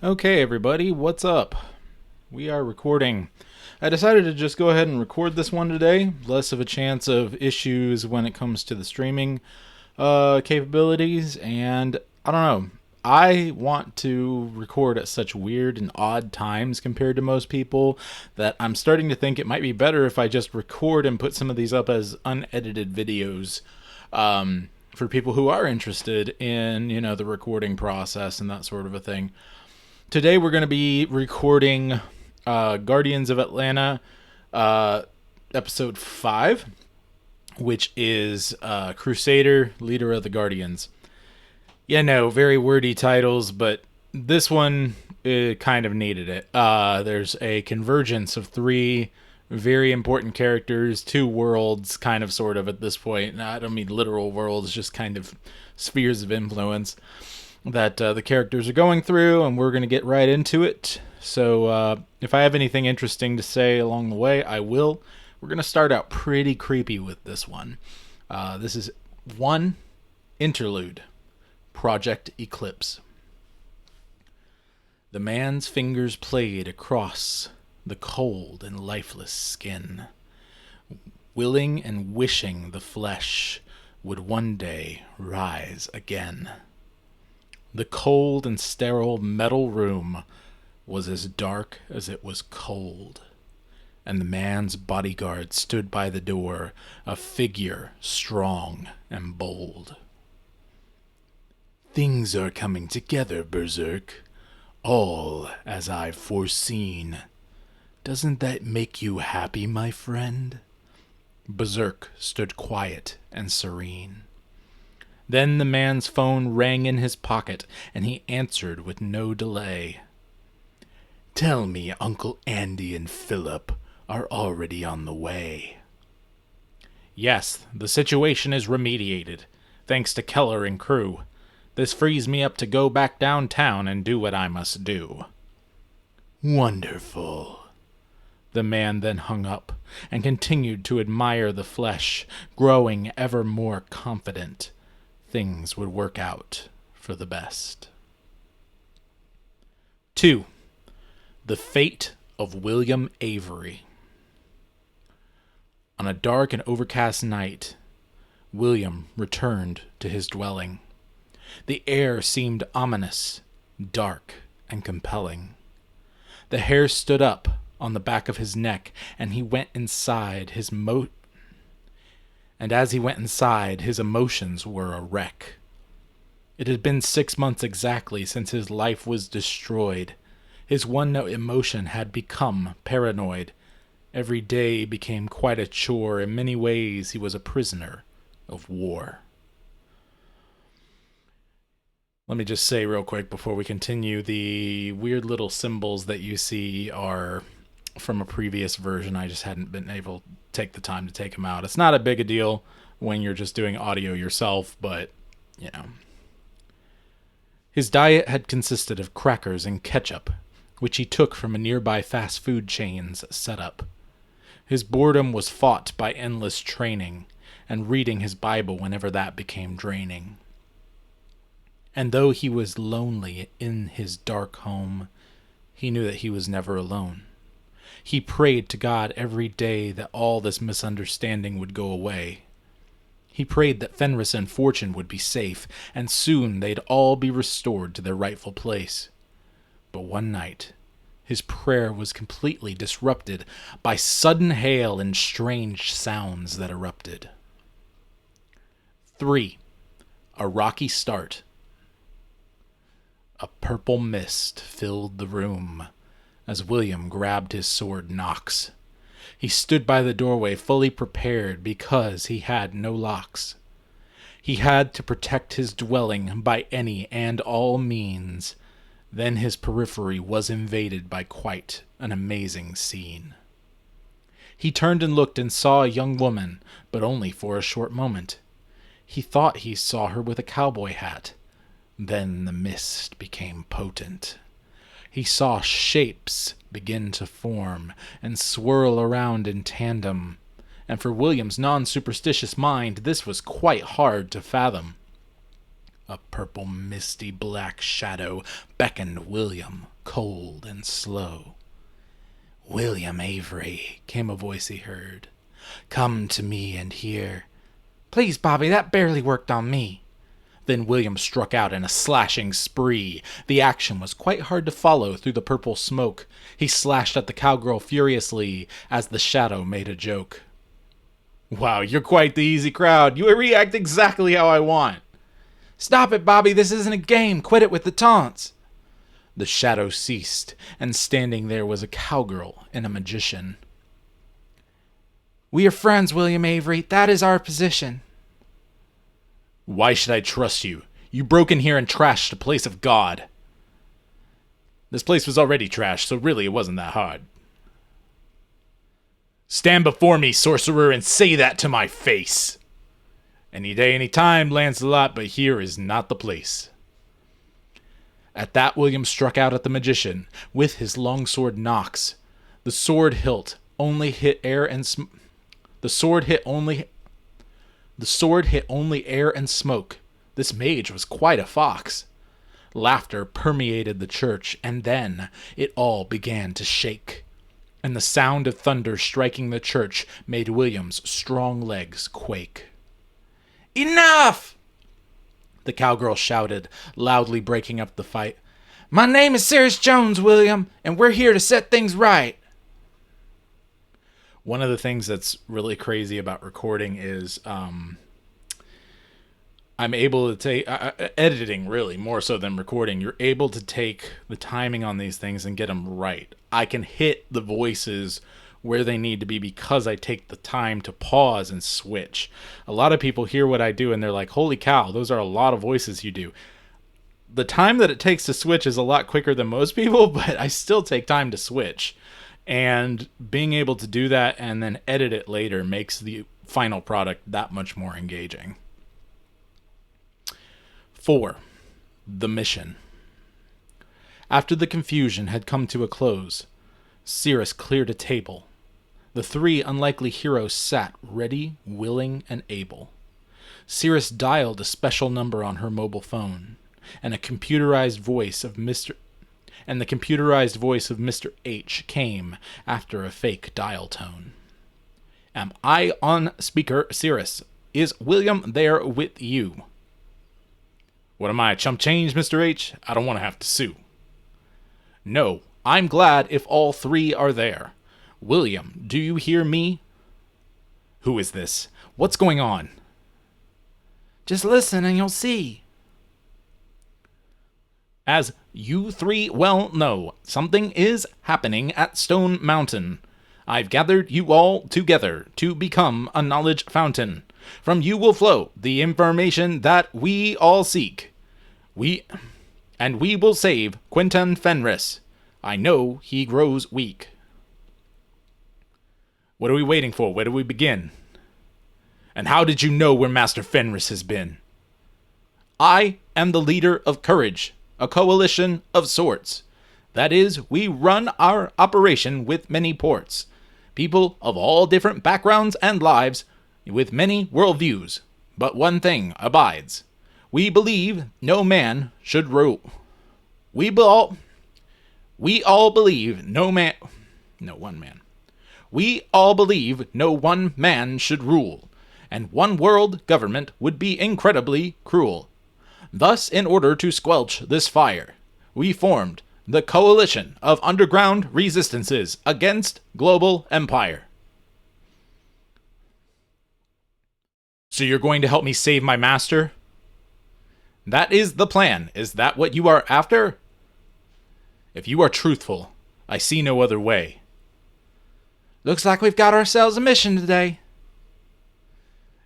Okay, everybody, what's up? We are recording. I decided to just go ahead and record this one today. Less of a chance of issues when it comes to the streaming capabilities, and I don't know. I want to record at such weird and odd times compared to most people that I'm starting to think it might be better if I just record and put some of these up as unedited videos for people who are interested in, the recording process and that sort of a thing. Today we're going to be recording Guardians of Atlanta episode 5, which is Crusader, Leader of the Guardians. Yeah, no, very wordy titles, but this one kind of needed it. There's a convergence of three very important characters, two worlds, kind of, sort of, at this point. I don't mean literal worlds, just kind of spheres of influence that the characters are going through, and we're going to get right into it. So if I have anything interesting to say along the way, I will. We're going to start out pretty creepy with this one. This is one interlude. Project Eclipse. The man's fingers played across the cold and lifeless skin, willing and wishing the flesh would one day rise again. The cold and sterile metal room was as dark as it was cold, and the man's bodyguard stood by the door, a figure strong and bold. Things are coming together, Berserk, all as I've foreseen. Doesn't that make you happy, my friend? Berserk stood quiet and serene. Then the man's phone rang in his pocket, and he answered with no delay. Tell me Uncle Andy and Philip are already on the way. Yes, the situation is remediated, thanks to Keller and crew. This frees me up to go back downtown and do what I must do. Wonderful. The man then hung up and continued to admire the flesh, growing ever more confident. Things would work out for the best. 2. The Fate of William Avery. On a dark and overcast night, William returned to his dwelling. The air seemed ominous, dark, and compelling. The hair stood up on the back of his neck, and he went inside and as he went inside, his emotions were a wreck. It had been 6 months exactly since his life was destroyed. His one emotion had become paranoid. Every day became quite a chore. In many ways, he was a prisoner of war. Let me just say real quick before we continue, the weird little symbols that you see are from a previous version. I just hadn't been able to take the time to take them out. It's not a big a deal when you're just doing audio yourself, but, His diet had consisted of crackers and ketchup, which he took from a nearby fast food chain's setup. His boredom was fought by endless training and reading his Bible whenever that became draining. And though he was lonely in his dark home, he knew that he was never alone. He prayed to God every day that all this misunderstanding would go away. He prayed that Fenris and Fortune would be safe, and soon they'd all be restored to their rightful place. But one night, his prayer was completely disrupted by sudden hail and strange sounds that erupted. 3. A rocky start. A purple mist filled the room as William grabbed his sword Nox. He stood by the doorway fully prepared because he had no locks. He had to protect his dwelling by any and all means. Then his periphery was invaded by quite an amazing scene. He turned and looked and saw a young woman, but only for a short moment. He thought he saw her with a cowboy hat. Then the mist became potent. He saw shapes begin to form and swirl around in tandem, and for William's non-superstitious mind, this was quite hard to fathom. A purple, misty black shadow beckoned William, cold and slow. "William Avery," came a voice he heard, "come to me and hear." "Please, Bobby, that barely worked on me." Then William struck out in a slashing spree. The action was quite hard to follow through the purple smoke. He slashed at the cowgirl furiously as the shadow made a joke. "Wow, you're quite the easy crowd. You react exactly how I want." "Stop it, Bobby. This isn't a game. Quit it with the taunts." The shadow ceased, and standing there was a cowgirl and a magician. "We are friends, William Avery. That is our position." "Why should I trust you? You broke in here and trashed the place of God." "This place was already trashed, so really it wasn't that hard." "Stand before me, sorcerer, and say that to my face." "Any day, any time, Lancelot, but here is not the place." At that, William struck out at the magician with his longsword Nox. The sword hilt only hit air and The sword hit only air and smoke. This mage was quite a fox. Laughter permeated the church, and then it all began to shake. And the sound of thunder striking the church made William's strong legs quake. "Enough!" the cowgirl shouted, loudly breaking up the fight. "My name is Cyrus Jones, William, and we're here to set things right." One of the things that's really crazy about recording is I'm able to take editing, really more so than recording. You're able to take the timing on these things and get them right. I can hit the voices where they need to be because I take the time to pause and switch. A lot of people hear what I do and they're like, "Holy cow, those are a lot of voices you do." The time that it takes to switch is a lot quicker than most people, but I still take time to switch. And being able to do that and then edit it later makes the final product that much more engaging. 4. The mission. After the confusion had come to a close, Cyrus cleared a table. The 3 unlikely heroes sat ready, willing, and able. Cyrus dialed a special number on her mobile phone, and the computerized voice of Mr. H came after a fake dial tone. "Am I on speaker, Cyrus? Is William there with you?" "What am I, chump change, Mr. H? I don't want to have to sue." "No, I'm glad if all 3 are there. William, do you hear me?" "Who is this? What's going on?" "Just listen and you'll see." "As you 3 well know, something is happening at Stone Mountain. I've gathered you all together to become a knowledge fountain. From you will flow the information that we all seek. We will save Quentin Fenris. I know he grows weak." "What are we waiting for? Where do we begin?" "And how did you know where Master Fenris has been?" "I am the leader of Courage, a coalition of sorts. That is, we run our operation with many ports. People of all different backgrounds and lives, with many worldviews. But one thing abides. We believe no man should rule. We all believe no one man should rule, and one world government would be incredibly cruel. Thus, in order to squelch this fire, we formed the Coalition of Underground Resistances Against Global Empire." "So you're going to help me save my master?" "That is the plan. Is that what you are after?" "If you are truthful, I see no other way." "Looks like we've got ourselves a mission today."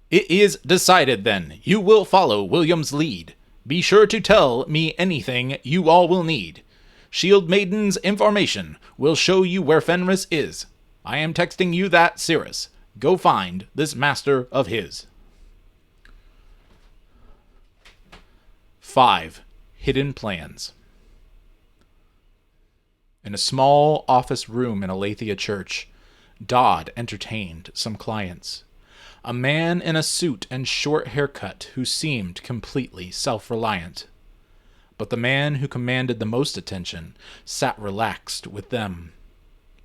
"It is decided, then. You will follow William's lead. Be sure to tell me anything you all will need. Shield Maiden's information will show you where Fenris is. I am texting you that, Cyrus. Go find this master of his." 5. Hidden Plans. In a small office room in Aletheia Church, Dodd entertained some clients. A man in a suit and short haircut who seemed completely self-reliant. But the man who commanded the most attention sat relaxed with them.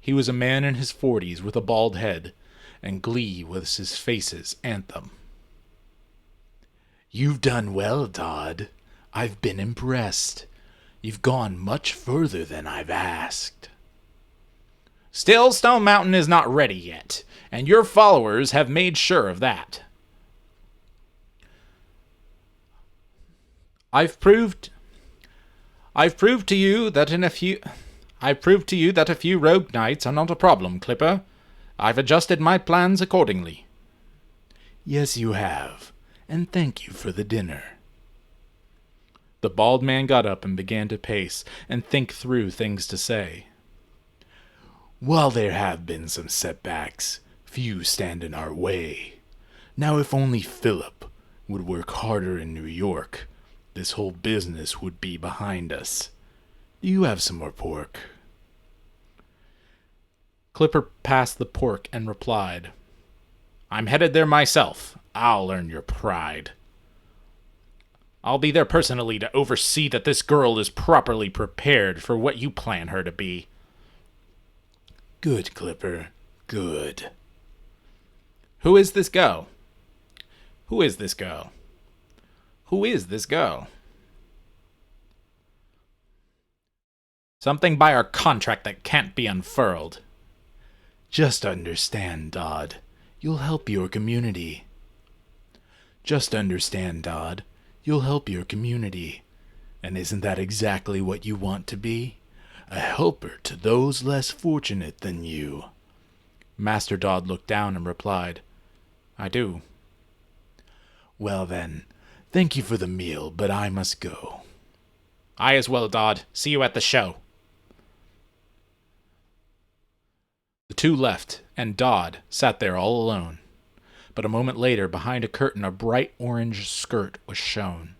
He was a man in his 40s with a bald head, and glee was his face's anthem. "You've done well, Dodd. I've been impressed. You've gone much further than I've asked. Still, Stone Mountain is not ready yet, and your followers have made sure of that. I've proved to you that a few rogue knights are not a problem, Clipper. I've adjusted my plans accordingly." "Yes, you have, and thank you for the dinner." The bald man got up and began to pace and think through things to say. "While there have been some setbacks, few stand in our way. Now, if only Philip would work harder in New York, this whole business would be behind us. Do you have some more pork?" Clipper passed the pork and replied, "I'm headed there myself. I'll earn your pride. I'll be there personally to oversee that this girl is properly prepared for what you plan her to be." "Good, Clipper, good." Who is this girl? Who is this girl? Who is this girl? Something by our contract that can't be unfurled. Just understand, Dodd. You'll help your community. Just understand, Dodd. You'll help your community. And isn't that exactly what you want to be? A helper to those less fortunate than you. Master Dodd looked down and replied, "I do." "Well then, thank you for the meal, but I must go." "I as well, Dodd. See you at the show." The two left, and Dodd sat there all alone. But a moment later, behind a curtain, a bright orange skirt was shown.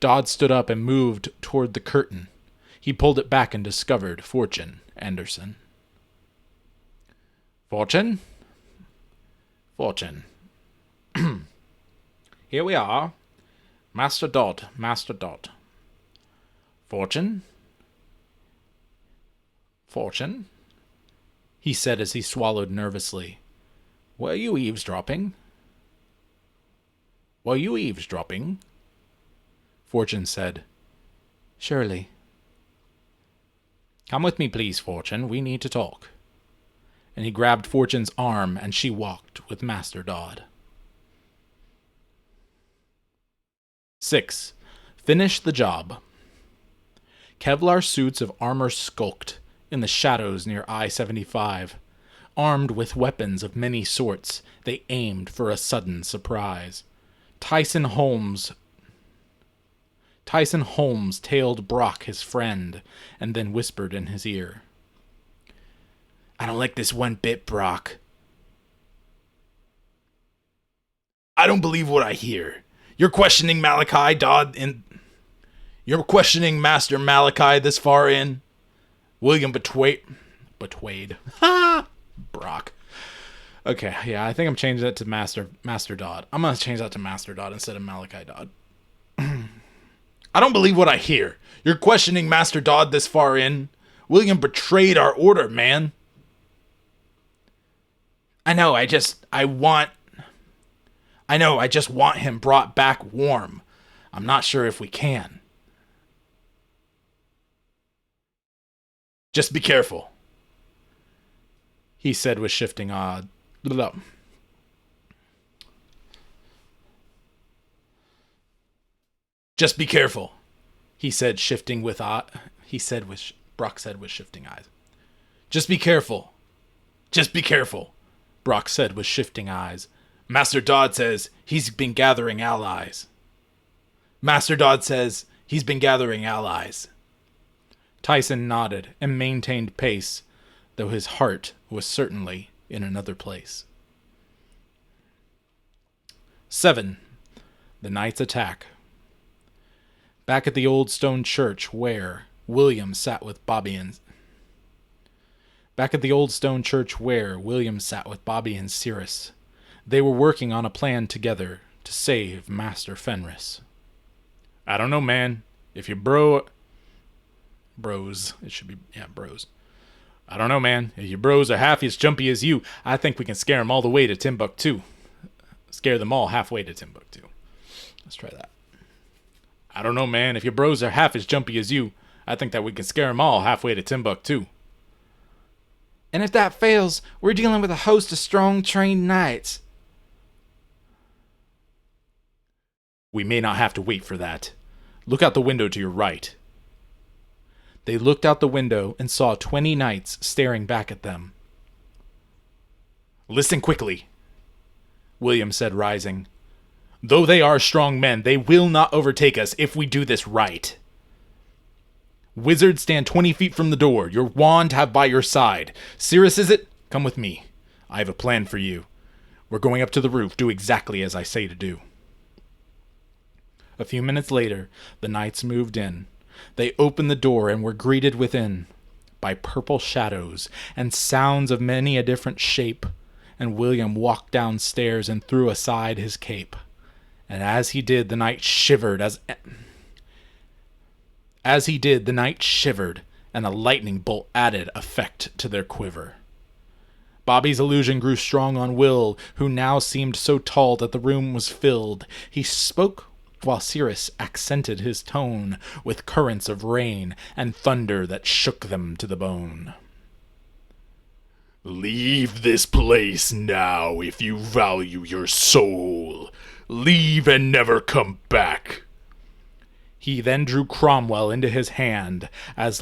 Dodd stood up and moved toward the curtain. He pulled it back and discovered Fortune Anderson. "Fortune? Fortune. Here we are. Master Dodd. Fortune? Fortune?" he said as he swallowed nervously. "Were you eavesdropping?" "Were you eavesdropping?" Fortune said, "Surely." "Come with me, please, Fortune. We need to talk." And he grabbed Fortune's arm, and she walked with Master Dodd. 6. Finish the job. Kevlar suits of armor skulked in the shadows near I-75. Armed with weapons of many sorts, they aimed for a sudden surprise. Tyson Holmes tailed Brock, his friend, and then whispered in his ear, "I don't like this one bit, Brock. I don't believe what I hear. You're questioning Malachi, Dodd, you're questioning Master Malachi this far in? William betrayed. Ha! Brock. Okay, yeah, I think I'm changing that to Master Dodd. I'm going to change that to Master Dodd instead of Malachi Dodd. I don't believe what I hear. You're questioning Master Dodd this far in? William betrayed our order, man. I know, I just want him brought back warm. I'm not sure if we can. Just be careful, he said with shifting eyes. Just be careful, he said, shifting with Brock said with shifting eyes. Just be careful. Just be careful, Brock said with shifting eyes. Master Dodd says he's been gathering allies. Master Dodd says he's been gathering allies. Tyson nodded and maintained pace, though his heart was certainly in another place. 7. The night's attack. Back at the old stone church where William sat with Bobby and Cyrus, They were working on a plan together to save Master Fenris. I don't know, man. If you bros, it should be, yeah, bros. I don't know, man. If your bros are half as jumpy as you, I think we can scare them all the way to Timbuktu. Scare them all halfway to Timbuktu. Let's try that. I don't know, man. If your bros are half as jumpy as you, I think that we can scare them all halfway to Timbuktu. And if that fails, we're dealing with a host of strong, trained knights. We may not have to wait for that. Look out the window to your right. They looked out the window and saw 20 knights staring back at them. Listen quickly, William said, rising. Though they are strong men, they will not overtake us if we do this right. Wizard, stand 20 feet from the door. Your wand have by your side. Cirrus, is it? Come with me. I have a plan for you. We're going up to the roof. Do exactly as I say to do. A few minutes later, the knights moved in. They opened the door and were greeted within by purple shadows and sounds of many a different shape, and William walked downstairs and threw aside his cape. And as he did, the knight shivered and a lightning bolt added effect to their quiver. Bobby's illusion grew strong on Will, who now seemed so tall that the room was filled. He spoke while Cirrus accented his tone with currents of rain and thunder that shook them to the bone. Leave this place now if you value your soul. Leave and never come back. He then drew Cromwell into his hands as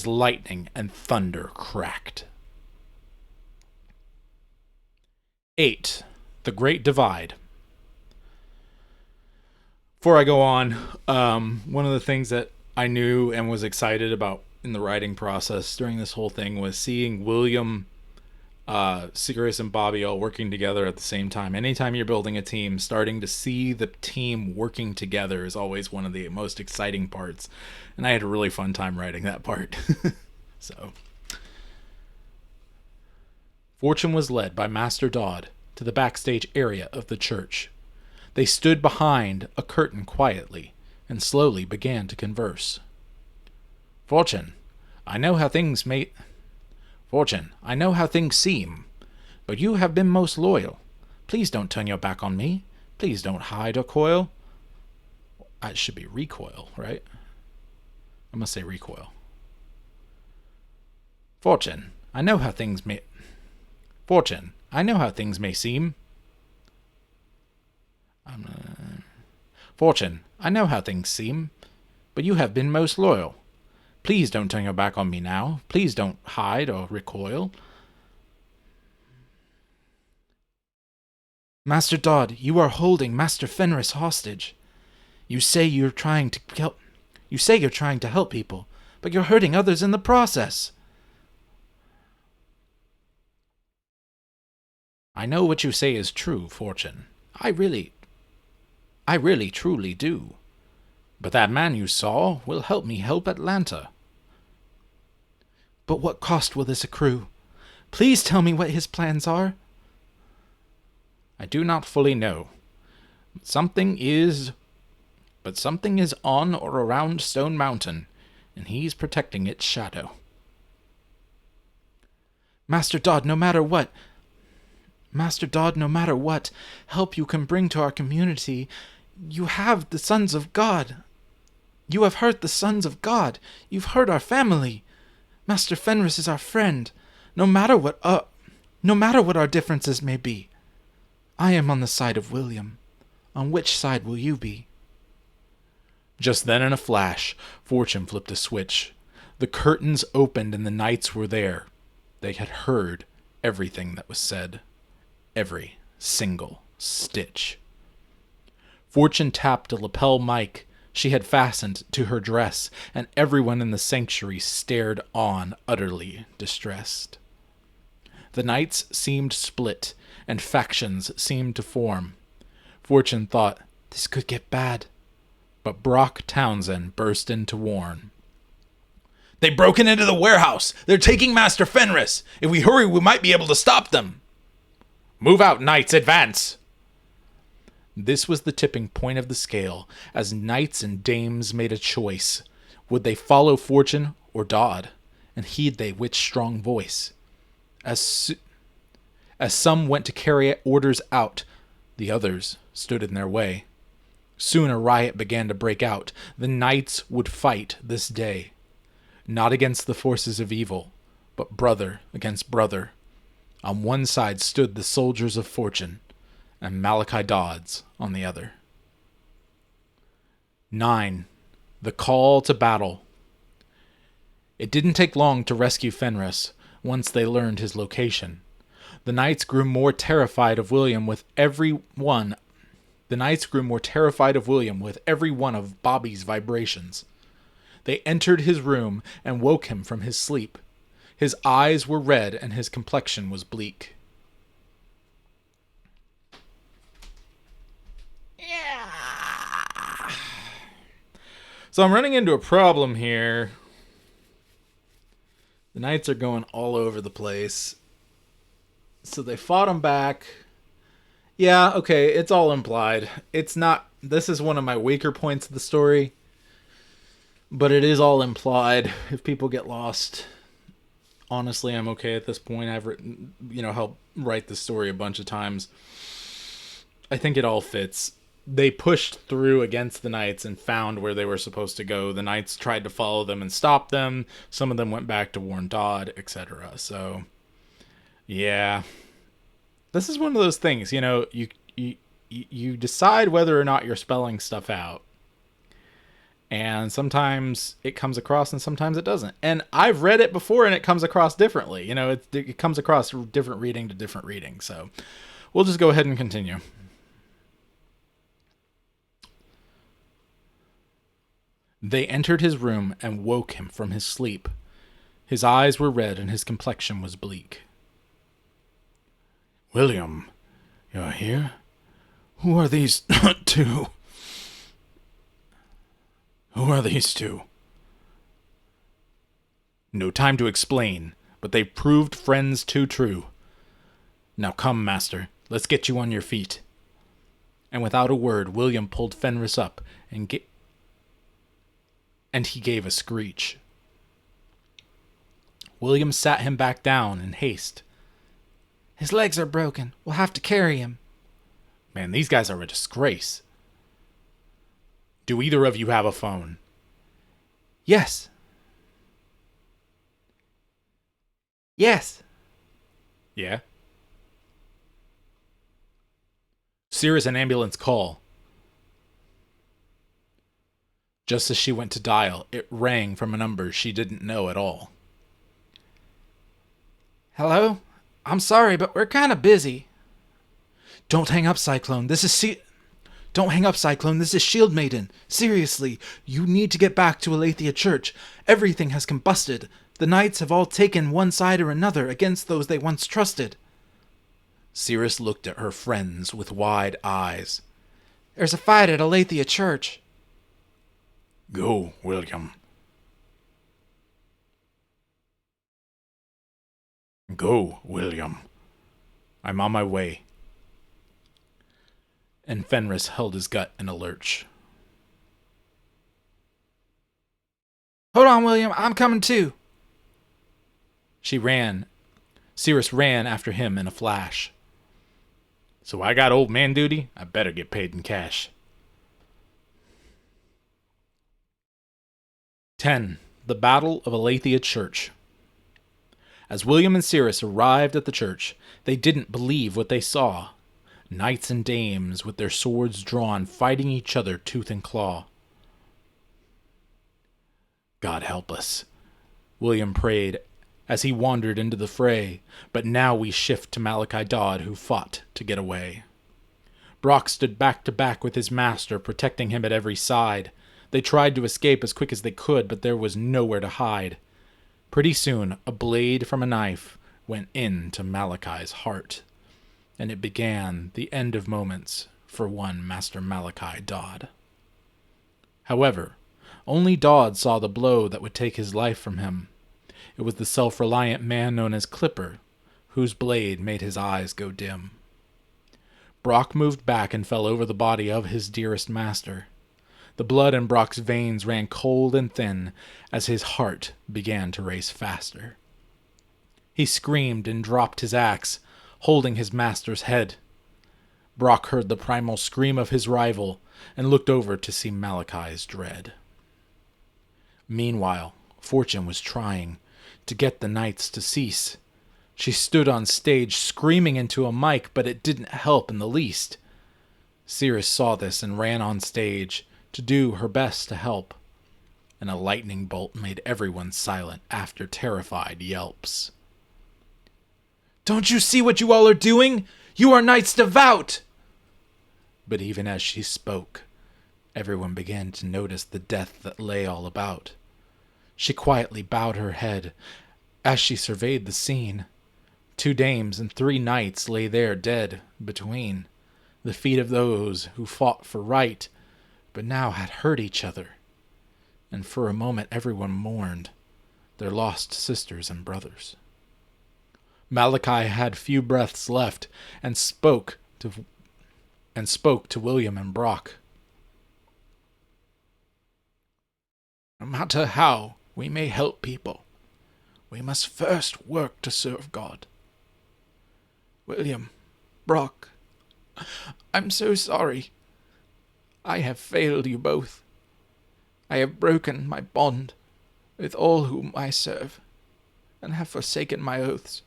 lightning and thunder cracked. 8. The Great Divide. Before I go on, one of the things that I knew and was excited about in the writing process during this whole thing was seeing William, Cirrus, and Bobby all working together at the same time. Anytime you're building a team, starting to see the team working together is always one of the most exciting parts. And I had a really fun time writing that part. So, Fortune was led by Master Dodd to the backstage area of the church. They stood behind a curtain quietly and slowly began to converse. Fortune, I know how things seem, but you have been most loyal. Please don't turn your back on me. Please don't hide or coil. It should be recoil, right? I must say recoil. Fortune, I know how things may seem. Fortune, I know how things seem, but you have been most loyal. Please don't turn your back on me now. Please don't hide or recoil. Master Dodd, you are holding Master Fenris hostage. You say you're trying to help people, but you're hurting others in the process. I know what you say is true, Fortune. I really truly do. But that man you saw will help me help Atlanta. But what cost will this accrue? Please tell me what his plans are. I do not fully know. But something is on or around Stone Mountain, and he's protecting its shadow. Master Dodd, no matter what help you can bring to our community, you have the sons of God. You have hurt the sons of God. You've hurt our family. Master Fenris is our friend, no matter what our differences may be. I am on the side of William. On which side will you be? Just then, in a flash, Fortune flipped a switch. The curtains opened and the knights were there. They had heard everything that was said. Every single stitch. Fortune tapped a lapel mic she had fastened to her dress, and everyone in the sanctuary stared on, utterly distressed. The knights seemed split, and factions seemed to form. Fortune thought, this could get bad. But Brock Townsend burst in to warn. They broken into the warehouse. They're taking Master Fenris. If we hurry, we might be able to stop them. Move out, knights, advance. This was the tipping point of the scale, as knights and dames made a choice. Would they follow fortune or Dodd? And heed they which strong voice? As some went to carry orders out, the others stood in their way. Soon a riot began to break out. The knights would fight this day. Not against the forces of evil, but brother against brother. On one side stood the soldiers of fortune, and Malachi Dodds on the other. 9. The call to battle. It didn't take long to rescue Fenris, once they learned his location. The knights grew more terrified of William with every one of Bobby's vibrations. They entered his room and woke him from his sleep. His eyes were red and his complexion was bleak. Yeah. So I'm running into a problem here. The knights are going all over the place. So they fought him back. Yeah, okay, it's all implied. It's not... This is one of my weaker points of the story. But it is all implied. If people get lost, honestly, I'm okay at this point. I've written, helped write the story a bunch of times. I think it all fits. They pushed through against the knights and found where they were supposed to go. The knights tried to follow them and stop them. Some of them went back to warn Dodd, etc. So, yeah. This is one of those things, you decide whether or not you're spelling stuff out. And sometimes it comes across and sometimes it doesn't. And I've read it before and it comes across differently. It comes across different reading to different reading. So we'll just go ahead and continue. They entered his room and woke him from his sleep. His eyes were red and his complexion was bleak. William, you're here? Who are these two? Who are these two? No time to explain, but they proved friends too true. Now come, master, let's get you on your feet. And without a word, William pulled Fenris up and he gave a screech. William sat him back down in haste. His legs are broken. We'll have to carry him. Man, these guys are a disgrace. Do either of you have a phone? Yes. Yes. Yeah? Cirrus, an ambulance call. Just as she went to dial, it rang from a number she didn't know at all. Hello? I'm sorry, but we're kind of busy. Don't hang up, Cyclone. Don't hang up, Cyclone. This is Shield Maiden. Seriously, you need to get back to Aletheia Church. Everything has combusted. The knights have all taken one side or another against those they once trusted. Cirrus looked at her friends with wide eyes. There's a fight at Aletheia Church. Go, William. Go, William. I'm on my way. And Fenris held his gut in a lurch. Hold on, William. I'm coming too. She ran. Cirrus ran after him in a flash. So I got old man duty? I better get paid in cash. 10. The Battle of Aletheia Church. As William and Cirrus arrived at the church, they didn't believe what they saw. Knights and dames with their swords drawn, fighting each other tooth and claw. God help us, William prayed as he wandered into the fray, but now we shift to Malachi Dodd, who fought to get away. Brock stood back to back with his master, protecting him at every side. They tried to escape as quick as they could, but there was nowhere to hide. Pretty soon, a blade from a knife went into Malachi's heart, and it began the end of moments for one Master Malachi Dodd. However, Only Dodd saw the blow that would take his life from him. It was the self-reliant man known as Clipper, whose blade made his eyes go dim. Brock moved back and fell over the body of his dearest master. The blood in Brock's veins ran cold and thin as his heart began to race faster. He screamed and dropped his axe, holding his master's head. Brock heard the primal scream of his rival and looked over to see Malachi's dread. Meanwhile, Fortune was trying to get the knights to cease. She stood on stage screaming into a mic, but it didn't help in the least. Cirrus saw this and ran on stage to do her best to help, and a lightning bolt made everyone silent after terrified yelps. "Don't you see what you all are doing? You are knights devout!" But even as she spoke, everyone began to notice the death that lay all about. She quietly bowed her head as she surveyed the scene. 2 dames and 3 knights lay there dead between the feet of those who fought for right, but now had hurt each other. And for a moment everyone mourned their lost sisters and brothers. Malachi had few breaths left and spoke to William and Brock. "No matter how we may help people, we must first work to serve God. William, Brock, I'm so sorry. I have failed you both. I have broken my bond with all whom I serve, and have forsaken my oaths.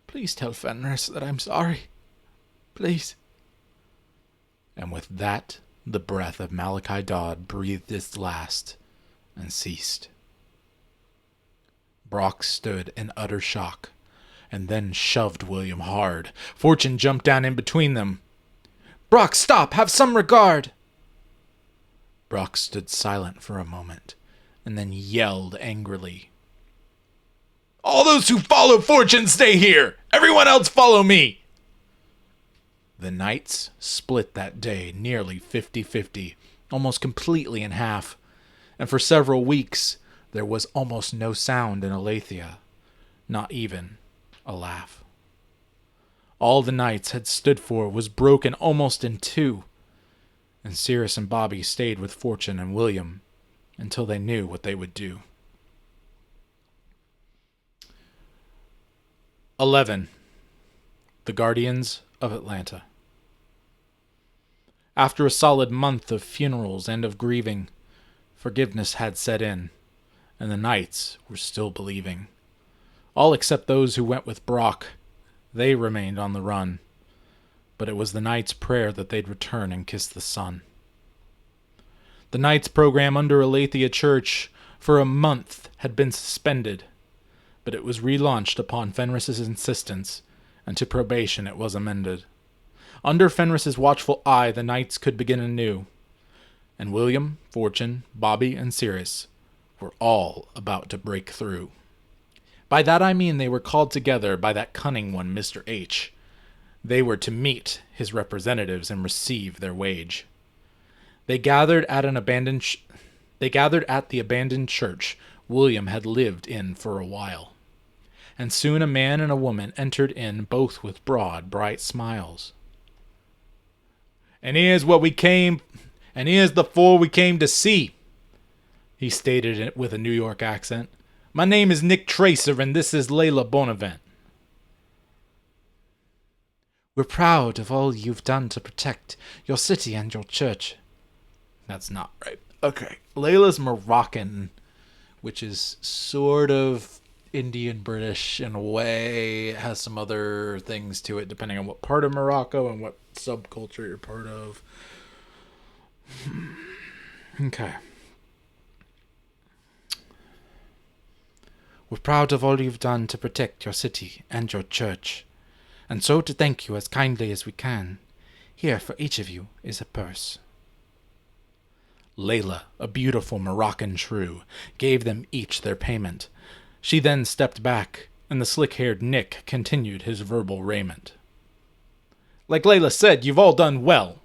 Please tell Fenris that I'm sorry. Please." And with that, the breath of Malachi Dodd breathed its last and ceased. Brock stood in utter shock, and then shoved William hard. Fortune jumped down in between them. "Brock, stop! Have some regard!" Brock stood silent for a moment, and then yelled angrily. "All those who follow Fortune stay here! Everyone else follow me!" The knights split that day nearly 50-50, almost completely in half, and for several weeks there was almost no sound in Aletheia, not even a laugh. All the knights had stood for was broken almost in 2, and Cirrus and Bobby stayed with Fortune and William until they knew what they would do. 11. The Guardians of Atlanta. After a solid month of funerals and of grieving, forgiveness had set in, and the knights were still believing. All except those who went with Brock. They remained on the run, but it was the knights' prayer that they'd return and kiss the sun. The knights' program under Aletheia Church for a month had been suspended, but it was relaunched upon Fenris's insistence, and to probation it was amended. Under Fenris's watchful eye, the knights could begin anew, and William, Fortune, Bobby, and Cirrus were all about to break through. By that I mean they were called together by that cunning one, Mr. H. They were to meet his representatives and receive their wage. They gathered at the abandoned church William had lived in for a while, and soon a man and a woman entered in, both with broad, bright smiles. Here's the 4 we came to see," he stated it with a New York accent. "My name is Nick Tracer, and this is Layla Bonavent." "We're proud of all you've done to protect your city and your church." That's not right. Okay. Layla's Moroccan, which is sort of Indian British in a way. It has some other things to it depending on what part of Morocco and what subculture you're part of. Okay. "We're proud of all you've done to protect your city and your church, and so to thank you as kindly as we can, here for each of you is a purse." Layla, a beautiful Moroccan shrew, gave them each their payment. She then stepped back, and the slick-haired Nick continued his verbal raiment. "Like Layla said, you've all done well.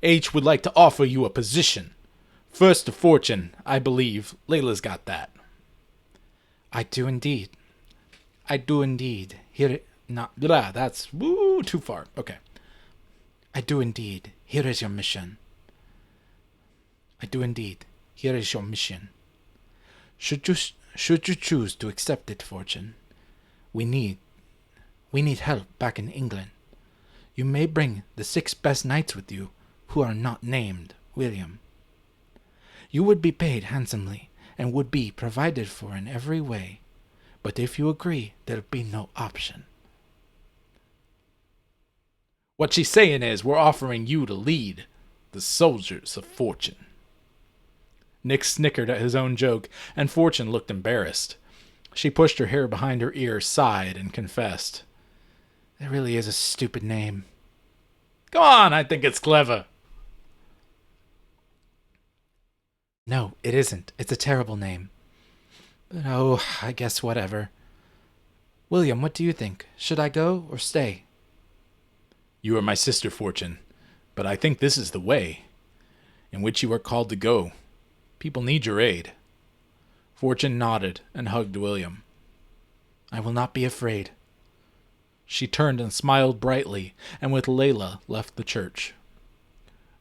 H would like to offer you a position. First to fortune, I believe. Layla's got that. I do indeed. I do indeed. Here, not. Blah, that's too far. Okay. I do indeed. Here is your mission. I do indeed. Here is your mission. Should you choose to accept it, Fortune, we need help back in England. You may bring the 6 best knights with you, who are not named William. You would be paid handsomely, and would be provided for in every way. But if you agree, there'll be no option. What she's saying is we're offering you to lead the soldiers of fortune. Nick snickered at his own joke, and Fortune looked embarrassed. She pushed her hair behind her ear, sighed, and confessed. That really is a stupid name. Come on, I think it's clever. No, it isn't. It's a terrible name. But oh, I guess whatever. William, what do you think? Should I go or stay? You are my sister, Fortune, but I think this is the way in which you are called to go. People need your aid. Fortune nodded and hugged William. I will not be afraid. She turned and smiled brightly, and with Layla left the church.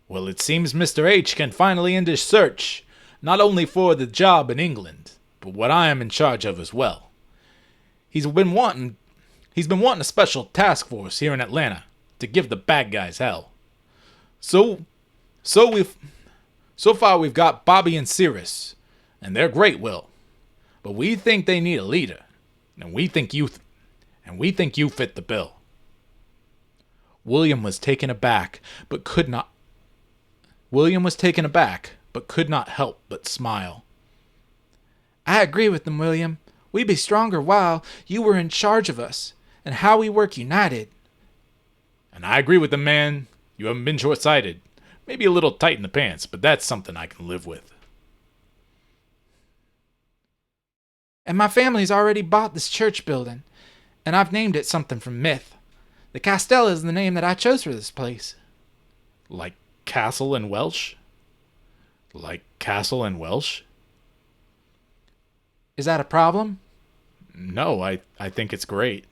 Well, it seems Mr. H can finally end his search, not only for the job in England, but what I am in charge of as well. He's been wanting a special task force here in Atlanta to give the bad guys hell. So far we've got Bobby and Cirrus, and they're great, Will. But we think they need a leader, and we think you fit the bill. William was taken aback, but could not help but smile. I agree with them, William. We'd be stronger while you were in charge of us, and how we work united. And I agree with the man. You haven't been short-sighted. Maybe a little tight in the pants, but that's something I can live with. And my family's already bought this church building, and I've named it something from myth. The Castella is the name that I chose for this place. Like castle in Welsh? Is that a problem? No, I think it's great.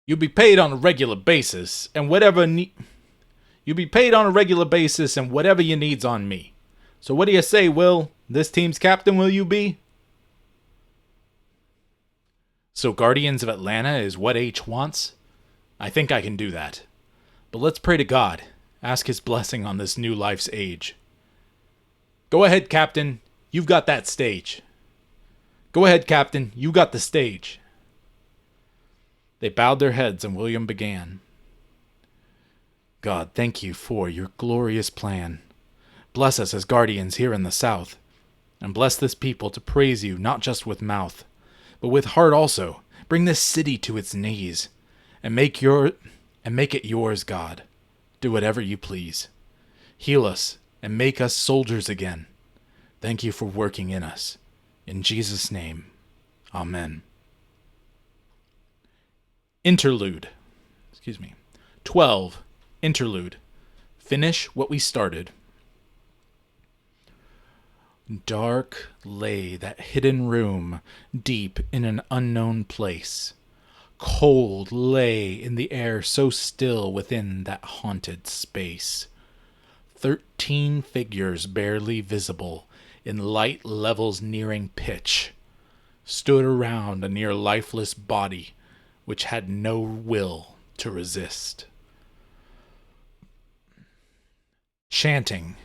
You'll be paid on a regular basis, and whatever you need's on me. So what do you say, Will? This team's captain will you be? So Guardians of Atlanta is what H wants? I think I can do that. But let's pray to God. Ask his blessing on this new life's age. Go ahead, Captain. You've got that stage. Go ahead, Captain. You got the stage. They bowed their heads and William began. God, thank you for your glorious plan. Bless us as guardians here in the South, and bless this people to praise you not just with mouth, but with heart also. Bring this city to its knees, and make it yours, God. Do whatever you please. Heal us and make us soldiers again. Thank you for working in us. In Jesus' name, Amen. Interlude. 12. Interlude. Finish what we started. Dark lay that hidden room, deep in an unknown place. Cold lay in the air so still within that haunted space. 13 figures barely visible, in light levels nearing pitch, stood around a near lifeless body, which had no will to resist. Chanting,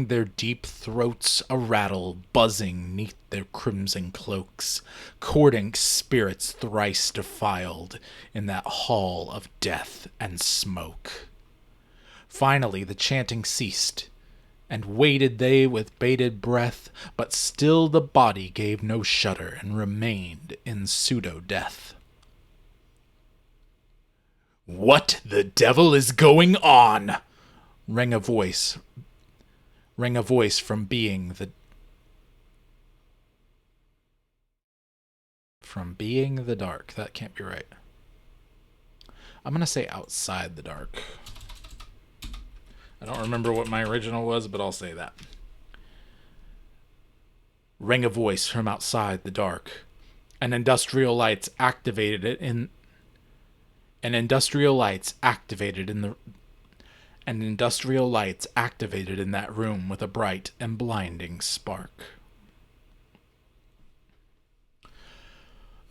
their deep throats a-rattle, buzzing neath their crimson cloaks, courting spirits thrice defiled in that hall of death and smoke. Finally the chanting ceased, and waited they with bated breath, but still the body gave no shudder and remained in pseudo-death. What the devil is going on? Rang a voice from being the dark. That can't be right. I'm going to say outside the dark. I don't remember what my original was, but I'll say that. Rang a voice from outside the dark. And industrial lights activated it in... And industrial lights activated in the... And industrial lights activated in that room with a bright and blinding spark.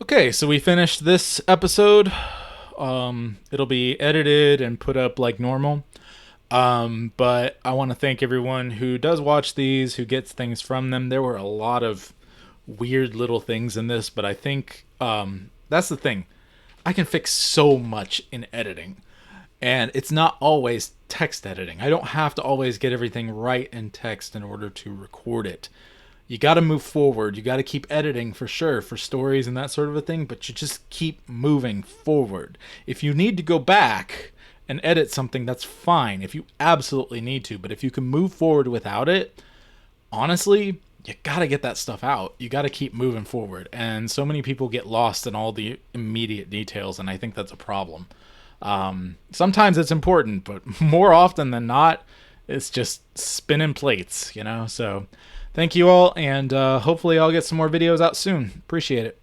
Okay, so we finished this episode. It'll be edited and put up like normal. But I want to thank everyone who does watch these, who gets things from them. There were a lot of weird little things in this, but I think that's the thing. I can fix so much in editing. And it's not always text editing. I don't have to always get everything right in text in order to record it. You got to move forward. You got to keep editing for sure, for stories and that sort of a thing, but you just keep moving forward. If you need to go back and edit something, that's fine if you absolutely need to, but if you can move forward without it, honestly, you got to get that stuff out. You got to keep moving forward. And so many people get lost in all the immediate details, and I think that's a problem. Sometimes it's important, but more often than not, it's just spinning plates, you know? So thank you all, and hopefully I'll get some more videos out soon. Appreciate it.